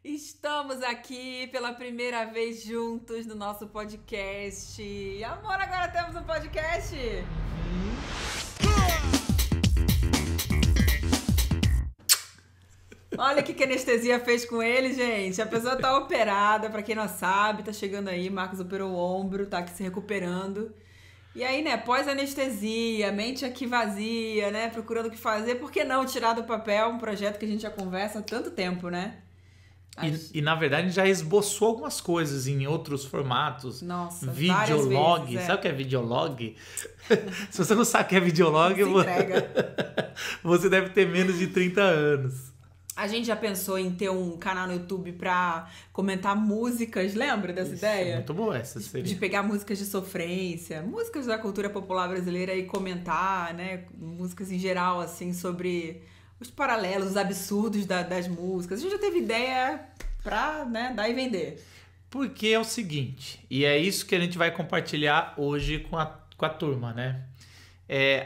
Estamos aqui pela primeira vez juntos no nosso podcast. Amor, agora temos um podcast! Olha o que a anestesia fez com ele, gente. A pessoa tá operada, pra quem não sabe, tá chegando aí, Marcos operou o ombro, tá aqui se recuperando. E aí, né, pós-anestesia, mente aqui vazia, né, procurando o que fazer, por que não tirar do papel um projeto que a gente já conversa há tanto tempo, né? E na verdade já esboçou algumas coisas em outros formatos. Nossa, videolog. vezes, Sabe o que é videolog? Se você não sabe o que é videolog, você deve ter menos de 30 anos. A gente já pensou em ter um canal no YouTube pra comentar músicas, lembra dessa ideia? Muito boa essa seria. De pegar músicas de sofrência, músicas da cultura popular brasileira e comentar, né? Músicas em geral, assim, sobre os paralelos, os absurdos das músicas. A gente já teve ideia pra, né, dar e vender. Porque é o seguinte, e é isso que a gente vai compartilhar hoje com a turma, né?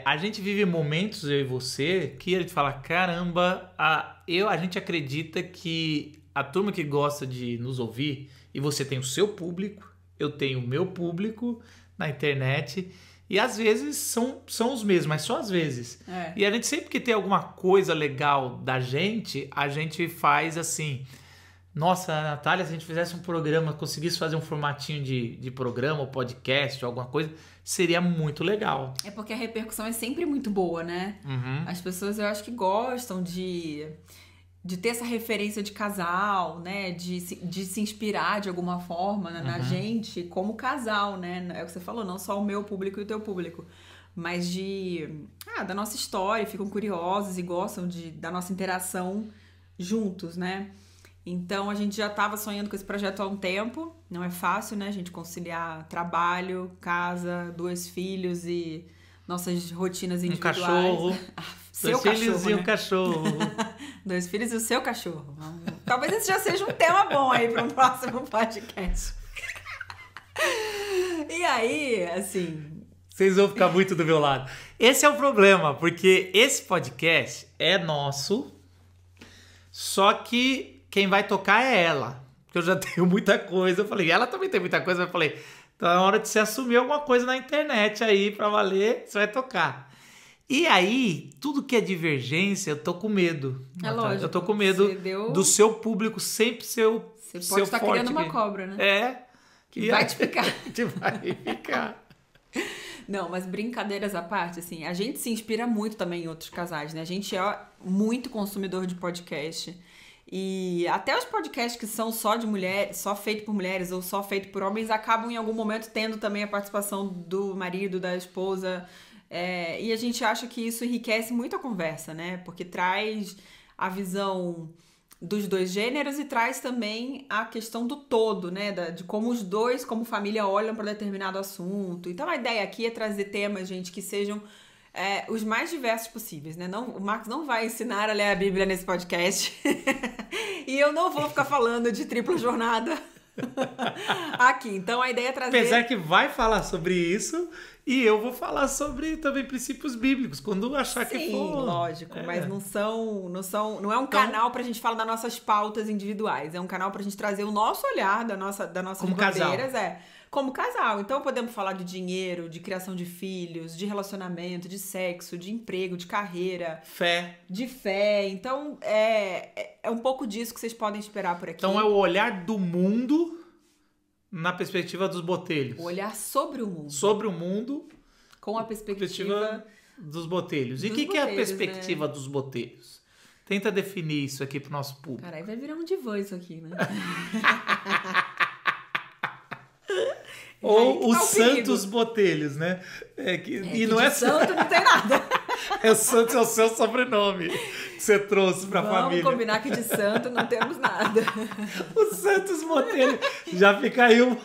A gente vive momentos, eu e você, que a gente fala, caramba, a gente acredita que a turma que gosta de nos ouvir, e você tem o seu público, eu tenho o meu público na internet, e às vezes são os mesmos, mas só às vezes. E a gente sempre que tem alguma coisa legal da gente, a gente faz assim... Nossa, Natália, se a gente fizesse um programa, conseguisse fazer um formatinho de programa, ou podcast, ou alguma coisa, seria muito legal. É porque a repercussão é sempre muito boa, né? Uhum. As pessoas, eu acho que gostam de ter essa referência de casal, né? De se inspirar de alguma forma na gente como casal, né? É o que você falou, não só o meu público e o teu público, mas da nossa história, ficam curiosos e gostam da nossa interação juntos, né? Então, a gente já estava sonhando com esse projeto há um tempo. Não é fácil, né? A gente conciliar trabalho, casa, 2 filhos e nossas rotinas individuais. Um cachorro. Seu 2 cachorro, filhos e né? um cachorro. 2 filhos e o seu cachorro. Talvez esse já seja um tema bom aí para um próximo podcast. E aí, assim... Vocês vão ficar muito do meu lado. Esse é o problema, porque esse podcast é nosso, só que quem vai tocar é ela. Porque eu já tenho muita coisa. Eu falei, ela também tem muita coisa. Eu falei, então é hora de você assumir alguma coisa na internet aí pra valer, você vai tocar. E aí, tudo que é divergência, eu tô com medo. É lógico. Eu tô com medo do seu público sempre ser o Você pode estar forte criando uma aqui. cobra, né? Que vai te picar. Que vai picar. Não, mas brincadeiras à parte, assim, a gente se inspira muito também em outros casais, né? A gente é muito consumidor de podcast. E até os podcasts que são só de mulheres, só feito por mulheres ou só feito por homens, acabam em algum momento tendo também a participação do marido, da esposa. E a gente acha que isso enriquece muito a conversa, né? Porque traz a visão dos 2 gêneros e traz também a questão do todo, né? De como os dois, como família, olham para determinado assunto. Então a ideia aqui é trazer temas, gente, que sejam os mais diversos possíveis, né? O Marcos não vai ensinar a ler a Bíblia nesse podcast. E eu não vou ficar falando de tripla jornada aqui. Então a ideia é trazer... Apesar que vai falar sobre isso e eu vou falar sobre também princípios bíblicos, quando achar que for. Sim, lógico, mas não é um canal pra gente falar das nossas pautas individuais. É um canal pra gente trazer o nosso olhar das nossas como bandeiras. Casal. Como casal. Então podemos falar de dinheiro, de criação de filhos, de relacionamento, de sexo, de emprego, de carreira. De fé. Então é um pouco disso que vocês podem esperar por aqui. Então é o olhar do mundo na perspectiva dos botelhos. O olhar sobre o mundo. Sobre o mundo. Com a perspectiva dos botelhos. E o que é a perspectiva, né, dos botelhos? Tenta definir isso aqui pro nosso público. Caralho, vai virar um divã isso aqui, né? Ou os santos botelhos, né? E não é santo, não tem nada. Santos é o seu sobrenome que você trouxe pra família. Vamos combinar que de santo não temos nada. Os santos botelhos. Já fica aí um...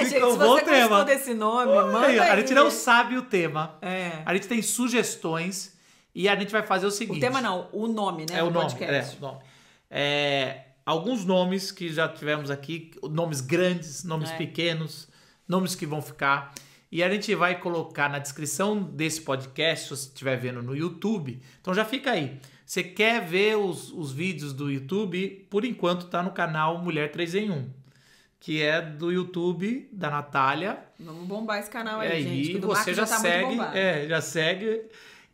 gente, se você gostou desse nome, manda aí. A gente não sabe o tema. A gente tem sugestões e a gente vai fazer o seguinte. O tema não, o nome, né? O nome. Alguns nomes que já tivemos aqui, nomes grandes, nomes pequenos, nomes que vão ficar. E a gente vai colocar na descrição desse podcast, se você estiver vendo no YouTube. Então já fica aí. Você quer ver os vídeos do YouTube, por enquanto tá no canal Mulher 3 em 1, que é do YouTube da Natália. Vamos bombar esse canal aí, gente. E você já tá segue, muito bombado. já segue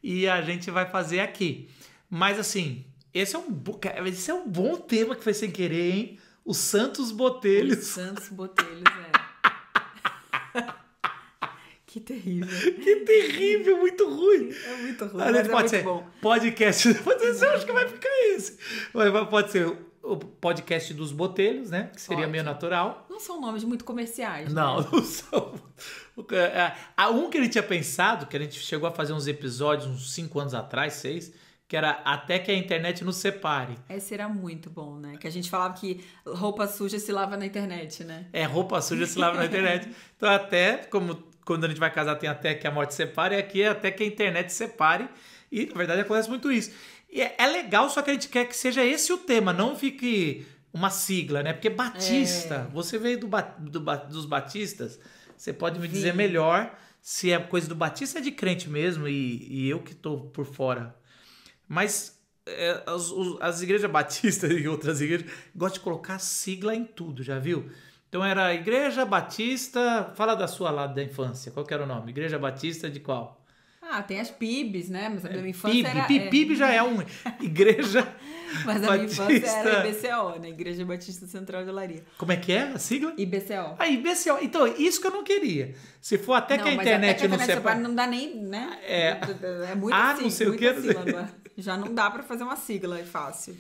e a gente vai fazer aqui. Mas assim, esse é um bom tema que foi sem querer, hein? Os Santos Botelhos. Os Santos Botelhos, Que terrível. Que terrível, muito ruim. É muito ruim, mas pode ser bom. Podcast. Eu acho que vai ficar esse. Pode ser o podcast dos botelhos, né? Que seria meio natural. Não são nomes muito comerciais, Não, né? não são. Um que a gente tinha pensado, que a gente chegou a fazer uns episódios uns 5 anos atrás, 6, que era Até que a Internet nos Separe. Esse era muito bom, né? Que a gente falava que roupa suja se lava na internet, né? Roupa suja se lava na internet. Então até, como quando a gente vai casar tem até que a morte separe, aqui é até que a internet separe. E, na verdade, acontece muito isso. E é legal, só que a gente quer que seja esse o tema, não fique uma sigla, né? Porque Batista, você veio dos batistas, você pode me dizer melhor se é coisa do Batista ou é de crente mesmo, e eu que tô por fora. Mas as igrejas batistas e outras igrejas gostam de colocar sigla em tudo, já viu? Então era Igreja Batista, fala da sua lá da infância, qual que era o nome? Igreja Batista de qual? Tem as PIBs, né? Mas a minha infância era... PIB já é uma igreja. Mas a minha infância era IBCO, né? Igreja Batista Central de Olaria. Como é que é a sigla? IBCO. IBCO. Então, isso que eu não queria. Se for até que a internet não separa... Não dá nem, né? É muito não sei o que. sílaba. Já não dá pra fazer uma sigla, é fácil.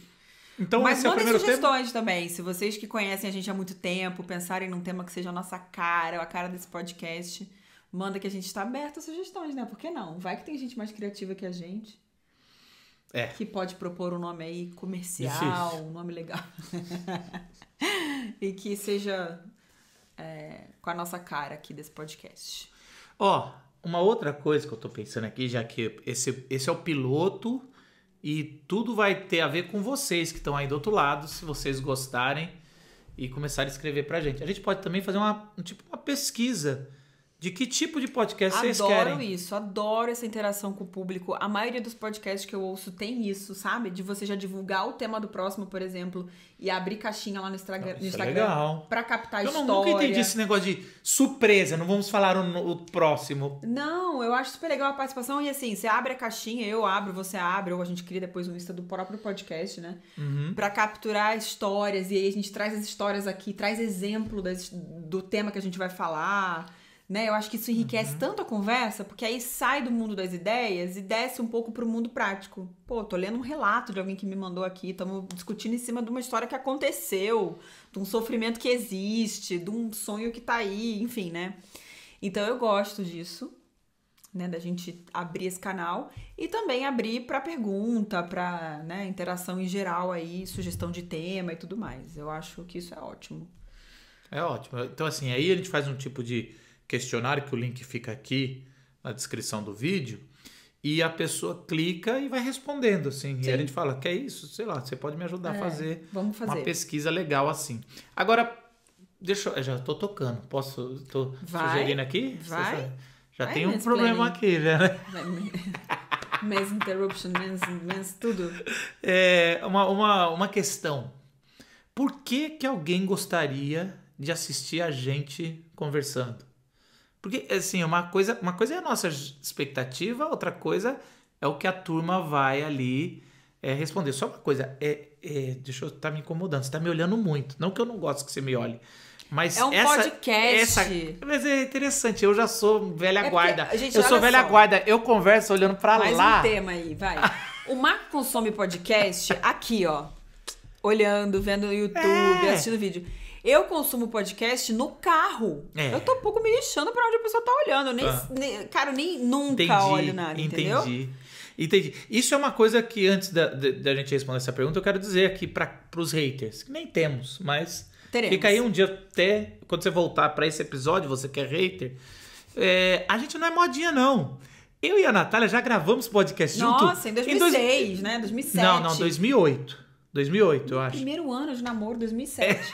Então, mas esse é o primeiro sugestões também. Se vocês que conhecem a gente há muito tempo, pensarem num tema que seja a nossa cara, a cara desse podcast... Manda que a gente está aberto a sugestões, né? Por que não? Vai que tem gente mais criativa que a gente. Que pode propor um nome aí comercial, um nome legal. E que seja com a nossa cara aqui desse podcast. Uma outra coisa que eu tô pensando aqui, já que esse é o piloto e tudo vai ter a ver com vocês que estão aí do outro lado, se vocês gostarem e começarem a escrever pra gente. A gente pode também fazer uma pesquisa de que tipo de podcast vocês querem. Adoro isso, adoro essa interação com o público. A maioria dos podcasts que eu ouço tem isso, sabe? De você já divulgar o tema do próximo, por exemplo, e abrir caixinha lá no Instagram, legal. Pra captar história. Eu nunca entendi esse negócio de surpresa, não vamos falar o próximo. Não, eu acho super legal a participação. E assim, você abre a caixinha, eu abro, você abre, ou a gente cria depois um Insta do próprio podcast, né? Pra capturar histórias, e aí a gente traz as histórias aqui, traz exemplo do tema que a gente vai falar... Né? Eu acho que isso enriquece tanto a conversa, porque aí sai do mundo das ideias e desce um pouco pro mundo prático. Tô lendo um relato de alguém que me mandou aqui, estamos discutindo em cima de uma história que aconteceu, de um sofrimento que existe, de um sonho que tá aí, enfim, né? Então eu gosto disso, né? Da gente abrir esse canal e também abrir pra pergunta, pra, né, interação em geral aí, sugestão de tema e tudo mais. Eu acho que isso é ótimo. É ótimo. Então assim, aí a gente faz um tipo de questionário, que o link fica aqui na descrição do vídeo, e a pessoa clica e vai respondendo, assim. Sim. E a gente fala, que é isso? Sei lá, você pode me ajudar a fazer uma pesquisa legal assim. Agora, já tô tocando, tô sugerindo aqui? Vai. Já tem um problema aqui, né? Mass interruption, mass tudo. Uma questão. Por que alguém gostaria de assistir a gente conversando? Porque, assim, uma coisa é a nossa expectativa, outra coisa é o que a turma vai ali responder. Só uma coisa, deixa eu estar me incomodando, você está me olhando muito. Não que eu não gosto que você me olhe, mas é um podcast. Mas é interessante, eu já sou velha guarda. Gente, eu sou velha guarda, eu converso olhando para lá. Mais um tema aí, vai. O Marco consome podcast aqui, ó. Olhando, vendo o YouTube, assistindo vídeo. Eu consumo podcast no carro. Eu tô um pouco me lixando pra onde a pessoa tá olhando. Eu nem nunca olho nada, entendeu? Entendi. Isso é uma coisa que antes da gente responder essa pergunta, eu quero dizer aqui pros haters, que nem temos, mas teremos. Fica aí um dia até, quando você voltar pra esse episódio, você que é hater, a gente não é modinha, não. Eu e a Natália já gravamos podcast junto. Nossa, em 2006, né? 2007. Não, 2008. 2008, eu acho. Primeiro ano de namoro, 2007.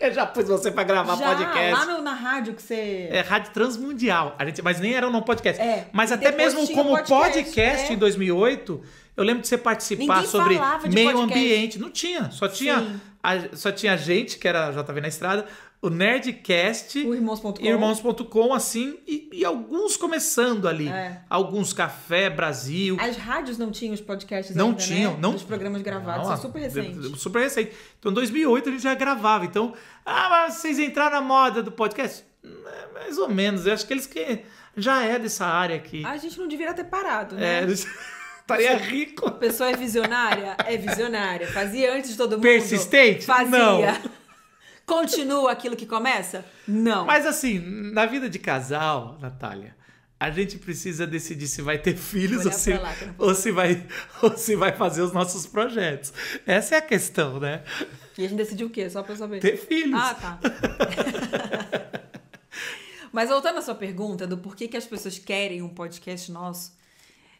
Eu já pus você pra gravar podcast. Lá na rádio que você... É Rádio Transmundial. Mas nem era um podcast. Mas até depois mesmo tinha como podcast, em 2008, eu lembro de você participar Ninguém sobre falava de meio podcast. ambiente. Não tinha. Só tinha a gente, que era JV na Estrada, o Nerdcast, o Irmãos.com, Irmãos.com, assim, e alguns começando ali. Alguns Café Brasil. As rádios não tinham os podcasts Não ainda, tinham, né? não. Os programas gravados, Não, é super recente. Super recente. Então, em 2008, a gente já gravava. Então, mas vocês entraram na moda do podcast? Mais ou menos. Eu acho que eles que já é dessa área aqui. A gente não deveria ter parado, né? Estaria rico. A pessoa é visionária? É visionária. Fazia antes de todo mundo? Persistente? Fazia. Não. Continua aquilo que começa? Não. Mas assim, na vida de casal, Natália, a gente precisa decidir se vai ter filhos ou se vai fazer os nossos projetos. Essa é a questão, né? E a gente decidiu o quê? Só pra eu saber. Ter filhos. Ah, tá. Mas voltando à sua pergunta do porquê que as pessoas querem um podcast nosso,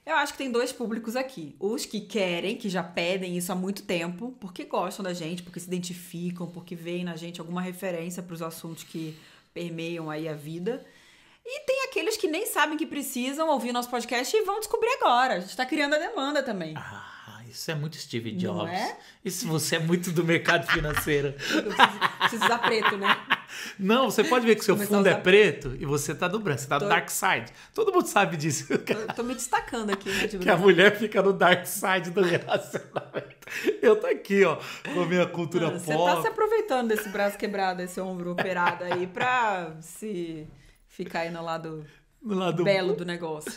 eu acho que tem dois públicos aqui. Os que querem, que já pedem isso há muito tempo, porque gostam da gente, porque se identificam, porque veem na gente alguma referência para os assuntos que permeiam aí a vida. E tem aqueles que nem sabem que precisam ouvir nosso podcast e vão descobrir agora. A gente está criando a demanda também. Isso é muito Steve Jobs. Não é? Isso você é muito do mercado financeiro. Eu preciso usar preto, né? Não, você pode ver que seu fundo é preto e você tá do branco, você tá no dark side. Todo mundo sabe disso. Tô me destacando aqui, né? Que a mulher fica no dark side do relacionamento. Eu tô aqui, ó, com a minha cultura pop. Você tá se aproveitando desse braço quebrado, desse ombro operado aí pra se ficar aí no lado belo do negócio.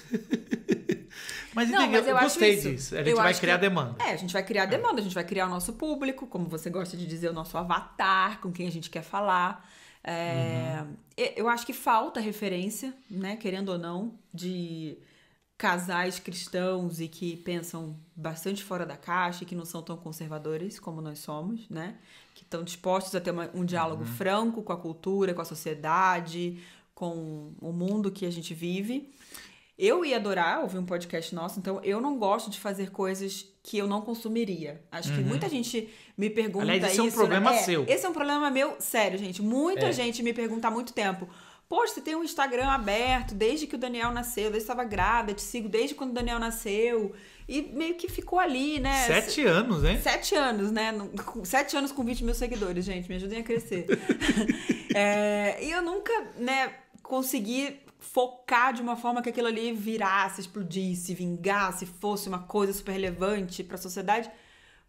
Mas eu gostei disso. A gente vai criar demanda. A gente vai criar demanda, a gente vai criar o nosso público, como você gosta de dizer, o nosso avatar, com quem a gente quer falar. Eu acho que falta referência, né, querendo ou não, de casais cristãos e que pensam bastante fora da caixa e que não são tão conservadores como nós somos, né? Que estão dispostos a ter um diálogo franco com a cultura, com a sociedade, com o mundo que a gente vive. Eu ia adorar ouvir um podcast nosso, então eu não gosto de fazer coisas que eu não consumiria. Acho que muita gente me pergunta isso. Aliás, esse é um problema seu. Esse é um problema meu, sério, gente. Muita gente me pergunta há muito tempo. Poxa, você tem um Instagram aberto desde que o Daniel nasceu, desde que estava grávida, te sigo desde quando o Daniel nasceu. E meio que ficou ali, né? 7 anos, hein? 7 anos, né? 7 anos com 20 mil seguidores, gente. Me ajudem a crescer. E eu nunca, né, consegui focar de uma forma que aquilo ali virasse, explodisse, vingasse, fosse uma coisa super relevante para a sociedade,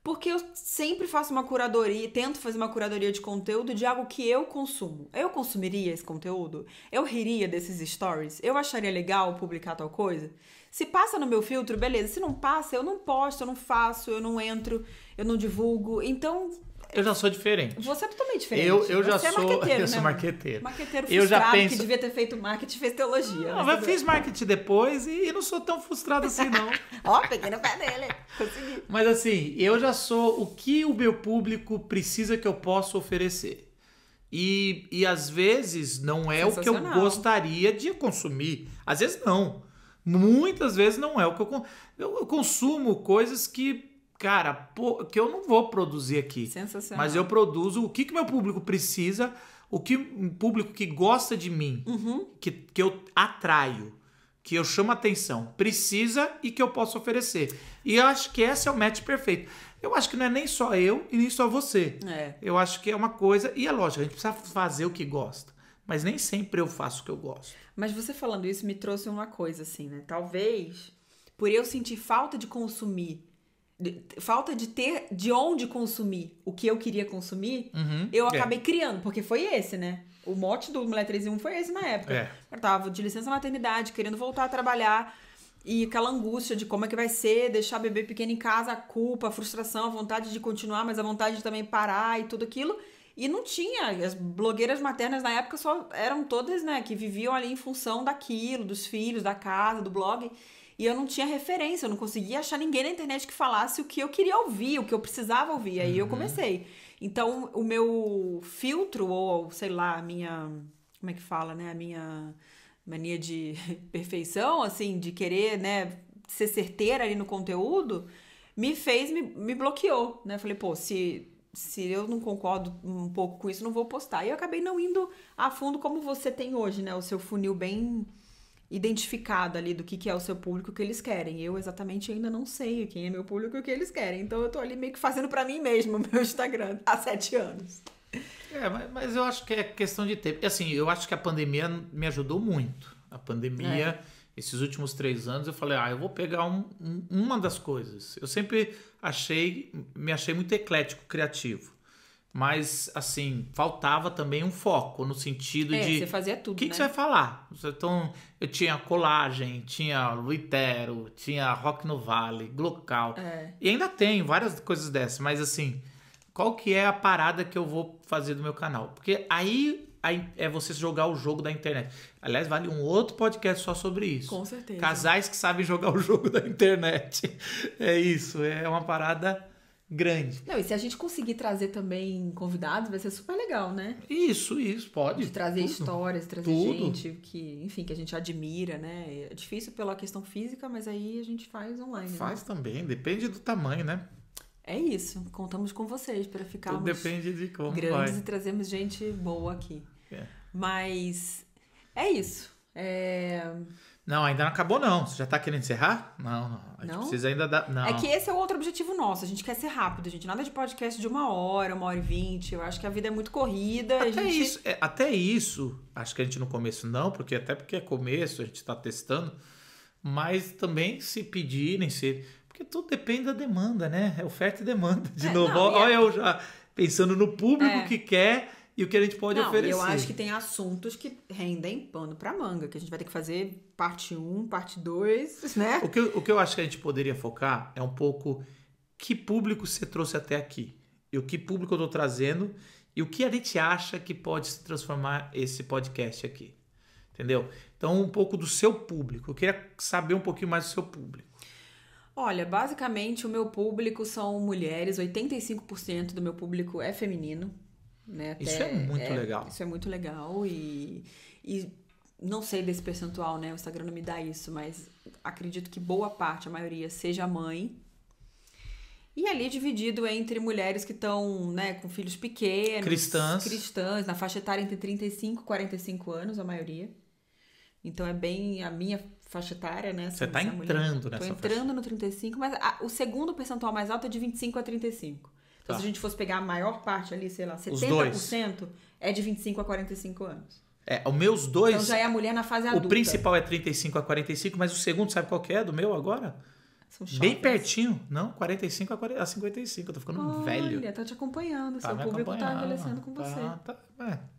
porque eu sempre faço uma curadoria, tento fazer uma curadoria de conteúdo de algo que eu consumo. Eu consumiria esse conteúdo? Eu riria desses stories? Eu acharia legal publicar tal coisa? Se passa no meu filtro, beleza. Se não passa, eu não posto, eu não faço, eu não entro, eu não divulgo. Então... Eu já sou diferente. Você é totalmente diferente. Eu já sou marqueteiro, eu né? sou marqueteiro. Marqueteiro eu frustrado já penso... que devia ter feito marketing, fez teologia. Não, eu fiz marketing depois e não sou tão frustrado assim, não. Peguei no pé dele. Consegui. Mas assim, eu já sou o que o meu público precisa que eu possa oferecer. E às vezes não é o que eu gostaria de consumir. Às vezes não. Muitas vezes não é o que eu consumo coisas que... Cara, que eu não vou produzir aqui. Sensacional. Mas eu produzo o que meu público precisa, o que o público que gosta de mim, que eu atraio, que eu chamo atenção, precisa e que eu posso oferecer. E eu acho que esse é o match perfeito. Eu acho que não é nem só eu e nem só você. Eu acho que é uma coisa... E é lógico, a gente precisa fazer o que gosta. Mas nem sempre eu faço o que eu gosto. Mas você falando isso me trouxe uma coisa assim, né? Talvez, por eu sentir falta de consumir, falta de ter de onde consumir o que eu queria consumir, eu acabei criando, porque foi esse, né? O mote do Mulher 3 em 1 foi esse na época. Eu tava de licença maternidade, querendo voltar a trabalhar, e aquela angústia de como é que vai ser, deixar bebê pequeno em casa, a culpa, a frustração, a vontade de continuar, mas a vontade de também parar e tudo aquilo. E não tinha, as blogueiras maternas na época só eram todas, né, que viviam ali em função daquilo, dos filhos, da casa, do blog. E eu não tinha referência, eu não conseguia achar ninguém na internet que falasse o que eu queria ouvir, o que eu precisava ouvir. Aí eu comecei. Então, o meu filtro, ou sei lá, a minha... Como é que fala, né? A minha mania de perfeição, assim, de querer, né, ser certeira ali no conteúdo, me bloqueou, né? Falei, pô, se se eu não concordo um pouco com isso, não vou postar. E eu acabei não indo a fundo como você tem hoje, né? O seu funil bem identificado ali do que é o seu público, o que eles querem. Eu exatamente ainda não sei quem é meu público e o que eles querem. Então eu tô ali meio que fazendo pra mim mesmo o meu Instagram há 7 anos. Mas eu acho que é questão de tempo. Assim, eu acho que a pandemia me ajudou muito. A pandemia, esses últimos 3 anos, eu falei, eu vou pegar uma das coisas. Eu sempre me achei muito eclético, criativo. Mas, assim, faltava também um foco, no sentido de... você fazia tudo, O que você vai falar? Então, eu tinha colagem, tinha Luitero, tinha Rock no Vale, Glocal. E ainda tenho várias coisas dessas, mas assim, qual que é a parada que eu vou fazer do meu canal? Porque aí é você jogar o jogo da internet. Aliás, vale um outro podcast só sobre isso. Com certeza. Casais que sabem jogar o jogo da internet. É isso, é uma parada grande. Não, e se a gente conseguir trazer também convidados, vai ser super legal, né? Isso, pode. De trazer tudo. Histórias, trazer Tudo. gente que, enfim, que a gente admira, né? É difícil pela questão física, mas aí a gente faz online. Faz também, depende do tamanho, né? É isso, contamos com vocês para ficarmos Tudo depende de como grandes vai. e trazermos gente boa aqui. Mas é isso. Não, ainda não acabou não. Você já tá querendo encerrar? Não. A gente precisa ainda dar... Não. É que esse é o outro objetivo nosso. A gente quer ser rápido, gente. Nada de podcast de 1h e 20. Eu acho que a vida é muito corrida. Até isso, acho que a gente no começo não, porque é começo, a gente tá testando. Mas também se pedirem, porque tudo depende da demanda, né? É oferta e demanda. De novo, olha eu já pensando no público que quer... E o que a gente pode oferecer. Eu acho que tem assuntos que rendem pano pra manga, que a gente vai ter que fazer parte 1, parte 2, né? O que eu acho que a gente poderia focar é um pouco que público você trouxe até aqui. E o que público eu tô trazendo e o que a gente acha que pode se transformar esse podcast aqui. Entendeu? Então, um pouco do seu público. Eu queria saber um pouquinho mais do seu público. Olha, basicamente o meu público são mulheres, 85% do meu público é feminino. Né? Isso é muito legal. Isso é muito legal e não sei desse percentual, né? O Instagram não me dá isso, mas acredito que boa parte, a maioria, seja mãe. E ali dividido entre mulheres que estão, né, com filhos pequenos. Cristãs, na faixa etária entre 35 e 45 anos, a maioria. Então é bem a minha faixa etária, né? Você tá entrando nessa faixa. Tô entrando no 35, mas o segundo percentual mais alto é de 25 a 35. Então, se a gente fosse pegar a maior parte ali, sei lá, 70% é de 25 a 45 anos. Os meus dois... Então já é a mulher na fase adulta. O principal é 35 a 45, mas o segundo, sabe qual que é do meu agora? São shoppings. Bem pertinho. Não, 45 a 55. Eu tô ficando velho. Olha, tá te acompanhando. Seu público tá envelhecendo com você.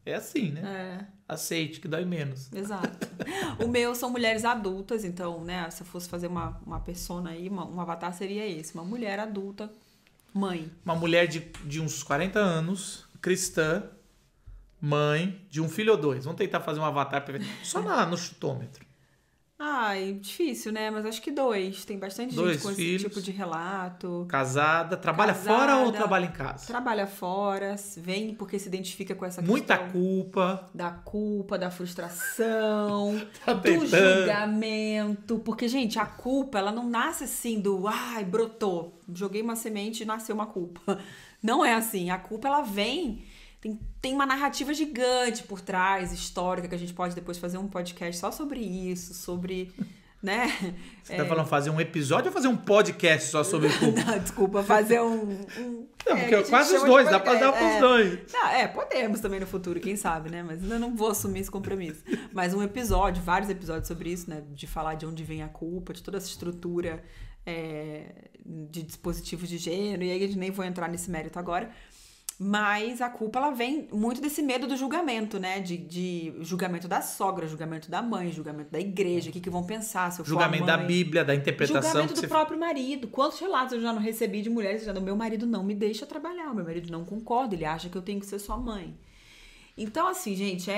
É assim, né? Aceite, que dói menos. Exato. O meu são mulheres adultas, então, né? Se eu fosse fazer uma persona aí, um avatar seria esse. Uma mulher adulta, mãe. Uma mulher de uns 40 anos, cristã, mãe, de um filho ou 2. Vamos tentar fazer um avatar perfeito. Só no chutômetro. Ai, difícil, né? Mas acho que 2. Tem bastante gente com filhos, esse tipo de relato. Casada. Trabalha fora ou trabalha em casa? Trabalha fora. Vem porque se identifica com essa questão. Muita culpa. Da culpa, da frustração, Tá do julgamento. Porque, gente, a culpa, ela não nasce assim brotou. Joguei uma semente e nasceu uma culpa. Não é assim. A culpa, ela vem... Tem uma narrativa gigante por trás, histórica, que a gente pode depois fazer um podcast só sobre isso, sobre, né? Você tá falando fazer um episódio ou fazer um podcast só sobre culpa? Não, desculpa, fazer Não, porque quase os dois, dá pra dar pros dois. Não, podemos também no futuro, quem sabe, né? Mas ainda não vou assumir esse compromisso. Mas um episódio, vários episódios sobre isso, né? De falar de onde vem a culpa, de toda essa estrutura de dispositivos de gênero, e aí a gente nem vou entrar nesse mérito agora. Mas a culpa, ela vem muito desse medo do julgamento, né? De julgamento da sogra, julgamento da mãe, julgamento da igreja, o que vão pensar se eu for julgamento da Bíblia, da interpretação. Julgamento do próprio marido. Quantos relatos eu já não recebi de mulheres dizendo: meu marido não me deixa trabalhar, o meu marido não concorda, ele acha que eu tenho que ser sua mãe. Então, assim, gente,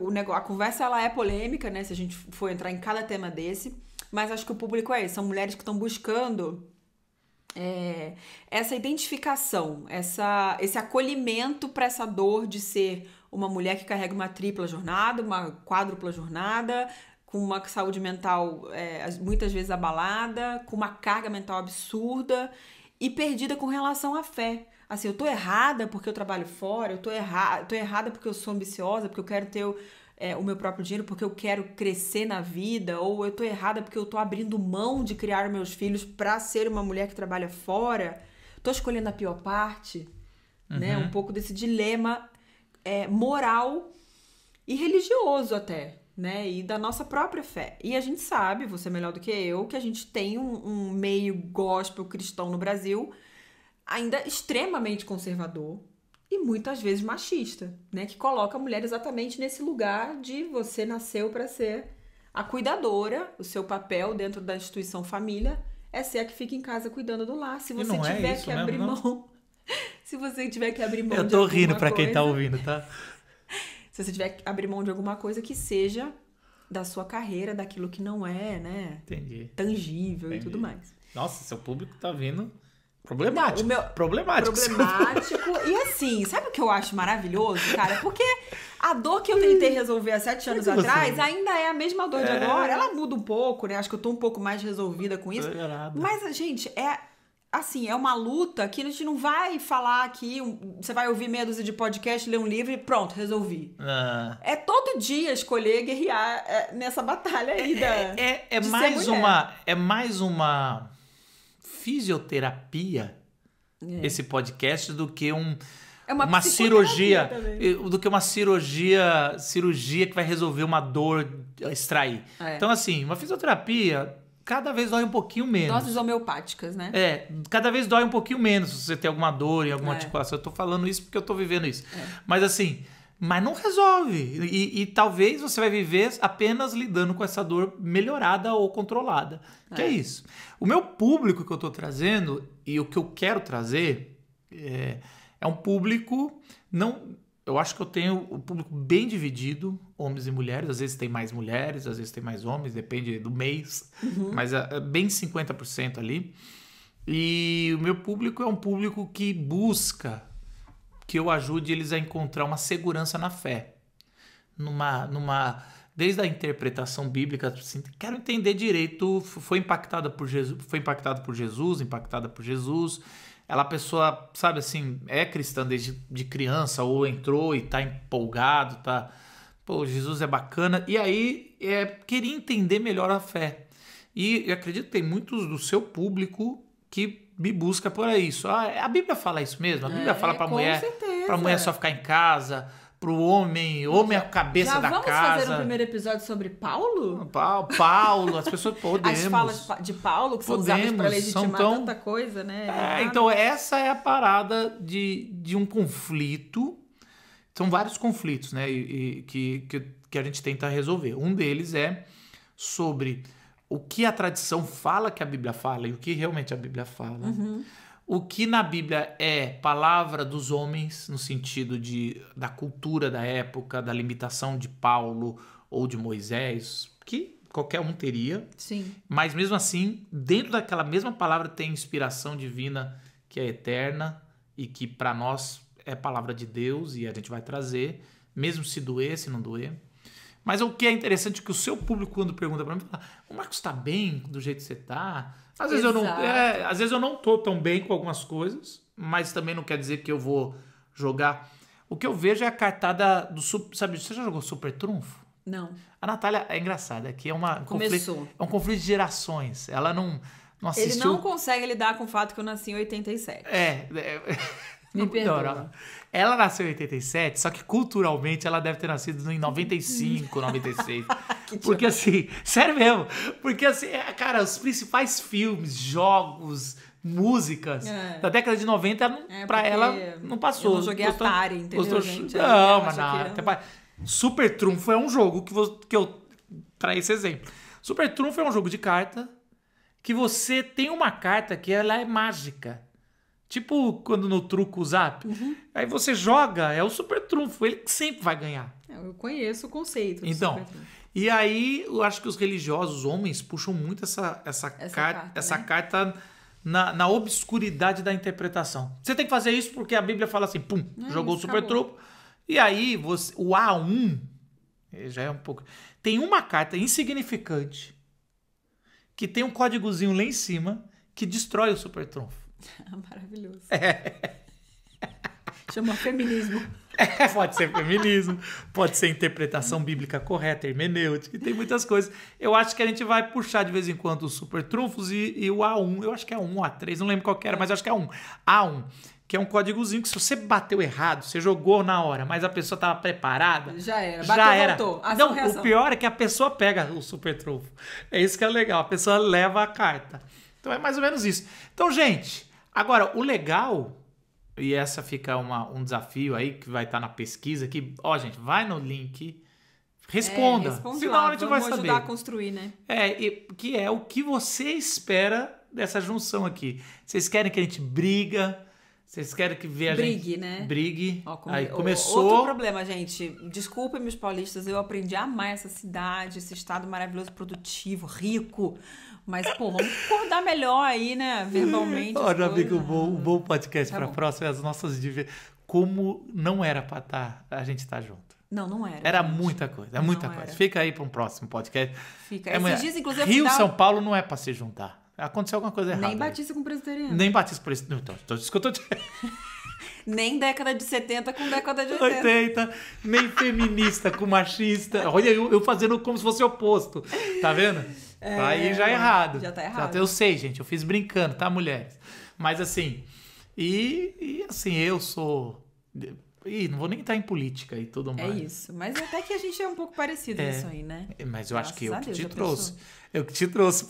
o negócio, a conversa, ela é polêmica, né? Se a gente for entrar em cada tema desse, mas acho que o público é esse. São mulheres que estão buscando... essa identificação, esse acolhimento para essa dor de ser uma mulher que carrega uma tripla jornada, uma quádrupla jornada, com uma saúde mental muitas vezes abalada, com uma carga mental absurda e perdida com relação à fé. assim, eu tô errada porque eu trabalho fora, eu tô errada porque eu sou ambiciosa, porque eu quero ter o meu próprio dinheiro, porque eu quero crescer na vida, ou eu tô errada porque eu tô abrindo mão de criar meus filhos pra ser uma mulher que trabalha fora, tô escolhendo a pior parte, né? Um pouco desse dilema moral e religioso até, né? E da nossa própria fé. E a gente sabe, você melhor do que eu, que a gente tem um meio gospel cristão no Brasil ainda extremamente conservador e muitas vezes machista, né? Que coloca a mulher exatamente nesse lugar de você nasceu para ser a cuidadora, o seu papel dentro da instituição família é ser a que fica em casa cuidando do lar. Se você tiver que abrir mão... Se você tiver que abrir mão de alguma coisa... Eu tô rindo pra quem tá ouvindo, tá? Se você tiver que abrir mão de alguma coisa que seja da sua carreira, daquilo que não é, né? Entendi. Tangível e tudo mais. Nossa, seu público tá vindo problemático. Problemático. E assim, sabe o que eu acho maravilhoso, cara? Porque a dor que eu tentei resolver há 7 anos atrás ainda é a mesma dor de agora. Ela muda um pouco, né? Acho que eu tô um pouco mais resolvida com isso. Mas, gente, assim, é uma luta que a gente não vai falar aqui, você vai ouvir meia dúzia de podcast, ler um livro e pronto, resolvi. É todo dia escolher guerrear nessa batalha aí é mais uma fisioterapia esse podcast do que uma cirurgia do que uma cirurgia que vai resolver uma dor, extrair. Então, assim, uma fisioterapia cada vez dói um pouquinho menos. Doses homeopáticas, né? Cada vez dói um pouquinho menos se você tem alguma dor em alguma articulação. Eu tô falando isso porque eu tô vivendo isso. Mas assim, não resolve. E talvez você vai viver apenas lidando com essa dor melhorada ou controlada. Que é isso. O meu público que eu tô trazendo e o que eu quero trazer é um público... Eu acho que eu tenho o público bem dividido, homens e mulheres. Às vezes tem mais mulheres, às vezes tem mais homens, depende do mês. Mas é bem 50% ali. E o meu público é um público que busca que eu ajude eles a encontrar uma segurança na fé. Desde a interpretação bíblica, assim, quero entender direito, foi impactada por Jesus, impactada por Jesus. A pessoa, sabe assim, é cristã desde de criança ou entrou e tá empolgado, tá... Pô, Jesus é bacana. E aí, queria entender melhor a fé. E eu acredito que tem muitos do seu público que me busca por isso. A Bíblia fala isso mesmo? A Bíblia fala pra mulher só ficar em casa... Pro homem é a cabeça da casa. Já vamos fazer um primeiro episódio sobre Paulo? Paulo, as pessoas podemos. As falas de Paulo, que são usadas para legitimar tanta coisa, né? Então essa é a parada de um conflito. São vários conflitos, né? Que a gente tenta resolver. Um deles é sobre o que a tradição fala que a Bíblia fala e o que realmente a Bíblia fala. O que na Bíblia é palavra dos homens, no sentido da cultura da época, da limitação de Paulo ou de Moisés, que qualquer um teria. Sim. Mas mesmo assim, dentro daquela mesma palavra tem inspiração divina que é eterna e que para nós é palavra de Deus e a gente vai trazer, mesmo se doer, se não doer. Mas o que é interessante é que o seu público, quando pergunta para mim, fala: o Marcos está bem do jeito que você está? Às vezes eu não tô tão bem com algumas coisas, mas também não quer dizer que eu vou jogar. O que eu vejo é a cartada do... Sabe, você já jogou Super Trunfo? Não. A Natália é engraçada, que é um conflito de gerações. Ela não assistiu... Ele não consegue lidar com o fato que eu nasci em 87. Me perdoa. Ela nasceu em 87, só que culturalmente ela deve ter nascido em 95, 96. Porque assim, sério mesmo. Porque assim, cara, os principais filmes, jogos, músicas da década de 90, pra ela, não passou. Eu não joguei Atari, entendeu, gente? Não, mas nada. Super Trunfo é um jogo que eu... Pra esse exemplo. Super Trunfo é um jogo de carta que você tem uma carta que ela é mágica. Tipo quando no truco o Zap. Aí você joga, é o Super Trunfo. Ele sempre vai ganhar. Eu conheço o conceito do Super Trunfo. E aí eu acho que os religiosos, os homens, puxam muito essa carta na obscuridade da interpretação. Você tem que fazer isso porque a Bíblia fala assim, pum, jogou o Super Trunfo. E aí o A1, já é um pouco... Tem uma carta insignificante que tem um códigozinho lá em cima que destrói o Super Trunfo. Maravilhoso. Chama feminismo. Pode ser feminismo, pode ser interpretação bíblica correta, hermenêutica, e tem muitas coisas. Eu acho que a gente vai puxar de vez em quando os super trunfos e o A1, eu acho que é A1 ou A3, não lembro qual que era, mas eu acho que é A1. A1, que é um códigozinho que se você bateu errado, você jogou na hora, mas a pessoa estava preparada. Já era, bateu, voltou. Não, o pior é que a pessoa pega o super trunfo. É isso que é legal, a pessoa leva a carta. Então é mais ou menos isso. Então, gente, agora, o legal... E essa fica um desafio aí que vai estar na pesquisa que, gente, vai no link, responda. Senão lá, a gente vai saber. Vamos ajudar a construir, né? Que é o que você espera dessa junção aqui. Vocês querem que a gente briga? Vocês querem que veja a gente... Brigue, né? Brigue. Aí começou... Outro problema, gente. Desculpem, meus paulistas, eu aprendi a amar essa cidade, esse estado maravilhoso, produtivo, rico. Mas, vamos acordar melhor aí, né? Verbalmente. Olha, amigo, um bom podcast para a próxima. As nossas... Como não era para a gente estar junto. Não era. Era muita coisa, muita coisa. Fica aí para um próximo podcast. Fica. Esses dias, inclusive, Rio e São Paulo não é para se juntar. Aconteceu alguma coisa errada. Nem Batista com presbiteriano. Nem Batista com presbiteriano. Então, isso que eu tô dizendo. Nem década de 70 com década de 80. 80. Nem feminista com machista. Olha, eu fazendo como se fosse o oposto. Tá vendo? Aí já é errado. Já tá errado. Eu sei, gente. Eu fiz brincando, tá, mulheres? Mas assim... assim, eu sou... não vou nem entrar em política e tudo mais. É isso. Mas até que a gente é um pouco parecido nisso aí, né? Mas eu acho que eu que te trouxe. Eu que te trouxe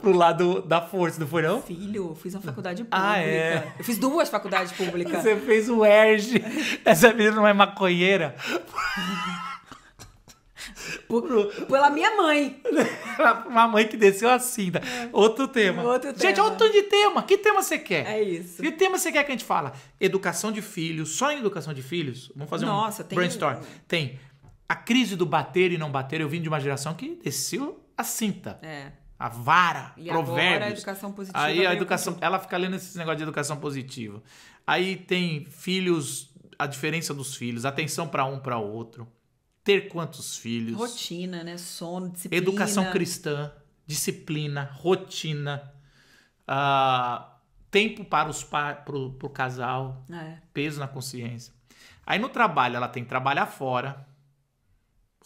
pro lado da força, não foi não? Filho, eu fiz uma faculdade pública. Eu fiz 2 faculdades públicas. Você fez o ERJ. Essa menina não é maconheira. Pela minha mãe. Uma mãe que desceu assim. Outro tema. Gente, outro de tema. Que tema você quer? É isso. Que tema você quer que a gente fala? Educação de filhos. Só em educação de filhos? Vamos fazer um brainstorm. Tem a crise do bater e não bater. Eu vim de uma geração que desceu a cinta. A vara, e provérbios. Agora a educação positiva. Aí a educação, ela fica lendo esse negócio de educação positiva. Aí tem filhos, a diferença dos filhos, atenção para um para o outro. Ter quantos filhos? Rotina, né? Sono, disciplina. Educação cristã, disciplina, rotina, tempo para pro casal, peso na consciência. Aí no trabalho ela tem que trabalhar fora,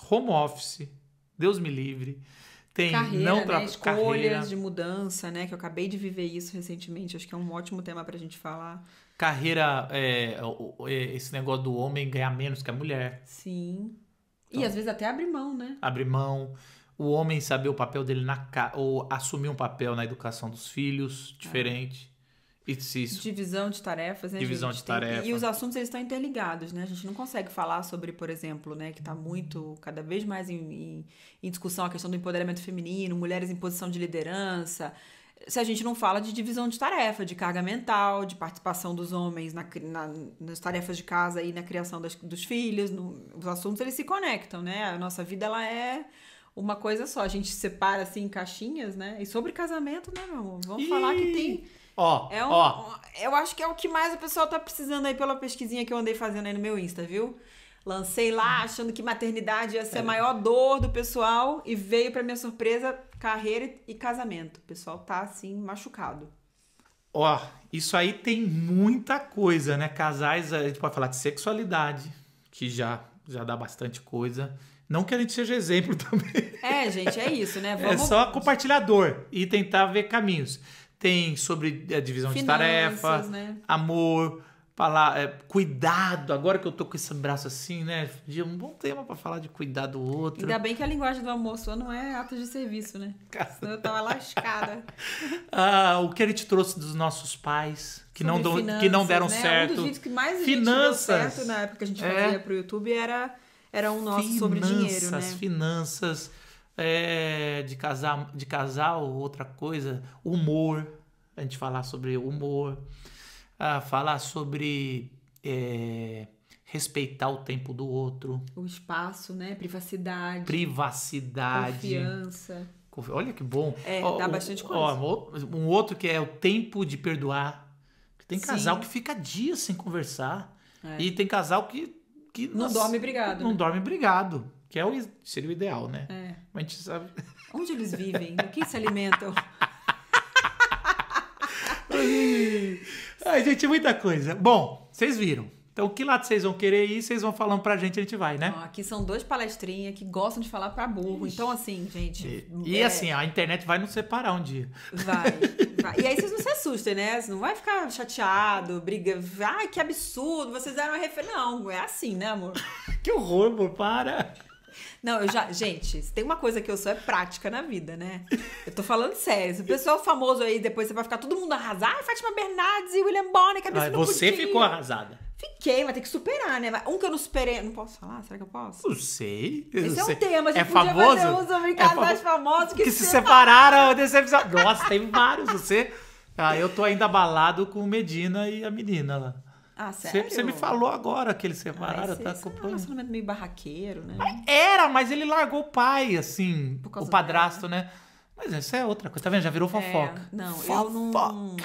home office, Deus me livre. Tem carreira, escolhas de mudança, né? Que eu acabei de viver isso recentemente. Acho que é um ótimo tema pra gente falar. Carreira, esse negócio do homem ganhar menos que a mulher. Sim. E às vezes até abrir mão, né? Abrir mão. O homem saber o papel dele ou assumir um papel na educação dos filhos diferente. Divisão de tarefas, né? Divisão de tarefas. E os assuntos, eles estão interligados, né? A gente não consegue falar sobre, por exemplo, né? Que está cada vez mais em discussão a questão do empoderamento feminino, mulheres em posição de liderança. Se a gente não fala de divisão de tarefa, de carga mental, de participação dos homens nas tarefas de casa e na criação dos filhos, os assuntos, eles se conectam, né? A nossa vida, ela é uma coisa só. A gente separa, assim, em caixinhas, né? E sobre casamento, né, meu amor? Vamos falar que tem... Eu acho que é o que mais a pessoa tá precisando aí pela pesquisinha que eu andei fazendo aí no meu Insta, viu? Lancei lá achando que maternidade ia ser a maior dor do pessoal e veio pra minha surpresa carreira e casamento. O pessoal tá assim machucado. Isso aí tem muita coisa, né? Casais, a gente pode falar de sexualidade, que já dá bastante coisa. Não que a gente seja exemplo também. Gente, é isso, né? É só compartilhador e tentar ver caminhos. Tem sobre a divisão de tarefa, né? Amor, cuidado. Agora que eu tô com esse braço assim, né? É um bom tema pra falar de cuidar do outro. Ainda bem que a linguagem do amor sua não é ato de serviço, né? Senão eu tava lascada. O que a gente trouxe dos nossos pais, que não deram certo. Um dos vídeos que mais a gente deu certo na época que a gente fazia pro YouTube era um nosso sobre dinheiro, né? Finanças. De casal, outra coisa, humor, a gente falar sobre humor, falar sobre respeitar o tempo do outro, o espaço, né? Privacidade, confiança. Olha que bom. Dá bastante coisa. Um outro que é o tempo de perdoar. Tem casal que fica dias sem conversar e tem casal que não dorme brigado. Não dorme brigado. Que seria o ideal, né? Mas a gente sabe... Onde eles vivem? Do que se alimentam? Ai, gente, muita coisa. Bom, Vocês viram. Então, que lado vocês vão querer ir, vocês vão falando pra gente, a gente vai, né? Ó, aqui são 2 palestrinhas que gostam de falar pra burro. Então, assim, gente... E assim, a internet vai nos separar um dia. Vai. E aí vocês não se assustem, né? Você não vai ficar chateado, briga. Ai, que absurdo, vocês deram uma referência. Não, é assim, né, amor? Que horror, amor, para. Não, gente, se tem uma coisa que eu sou, é prática na vida, né? Eu tô falando sério. Se o pessoal famoso aí, depois você vai ficar todo mundo arrasar. Ai, Fátima Bernardes e William Bonner, que absurdo. Você ficou arrasada. Fiquei, mas tem que superar, né? Um que eu não superei... Não posso falar? Será que eu posso? Não sei. Esse é um tema, a gente podia famoso? fazer um sobre casais famosos que se separaram desse episódio. Nossa, tem vários. Eu tô ainda abalado com o Medina e a menina lá. Ah, sério? Você me falou agora que eles separaram, tá? Esse é um relacionamento meio barraqueiro, né? Mas ele largou o pai, assim, o padrasto, né? Mas isso é outra coisa, tá vendo? Já virou fofoca. Não, fofoca.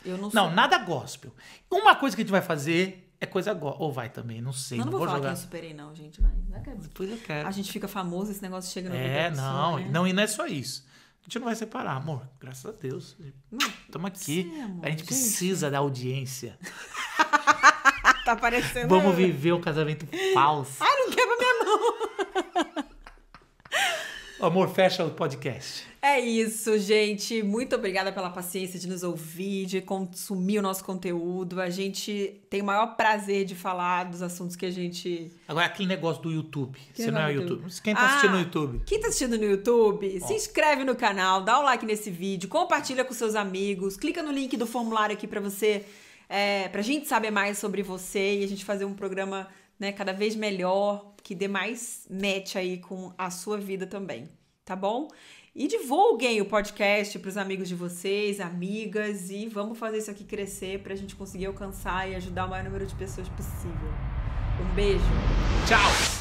Eu não sou... Não, nada gospel. Uma coisa que a gente vai fazer é coisa gospel. Ou vai também, não sei. Não vou falar jogar. Que eu superei, não, gente. Vai. Depois eu quero. A gente fica famoso, esse negócio chega no não, né? não, e não é só isso. A gente não vai separar, amor. Graças a Deus. Estamos aqui. Amor, a gente precisa da audiência. Tá parecendo... Vamos viver um casamento falso. Ai, não quebra minha mão. Amor, fecha o podcast. É isso, gente. Muito obrigada pela paciência de nos ouvir, de consumir o nosso conteúdo. A gente tem o maior prazer de falar dos assuntos que a gente... Agora, aquele negócio do YouTube. Você não é o YouTube. Quem tá Ah, assistindo no YouTube? Quem tá assistindo no YouTube, se inscreve no canal, dá um like nesse vídeo, compartilha com seus amigos, clica no link do formulário aqui pra você, pra gente saber mais sobre você e a gente fazer um programa, né, cada vez melhor, que dê mais match aí com a sua vida também, tá bom? E divulguem o podcast pros amigos de vocês, amigas, e vamos fazer isso aqui crescer pra gente conseguir alcançar e ajudar o maior número de pessoas possível. Um beijo. Tchau!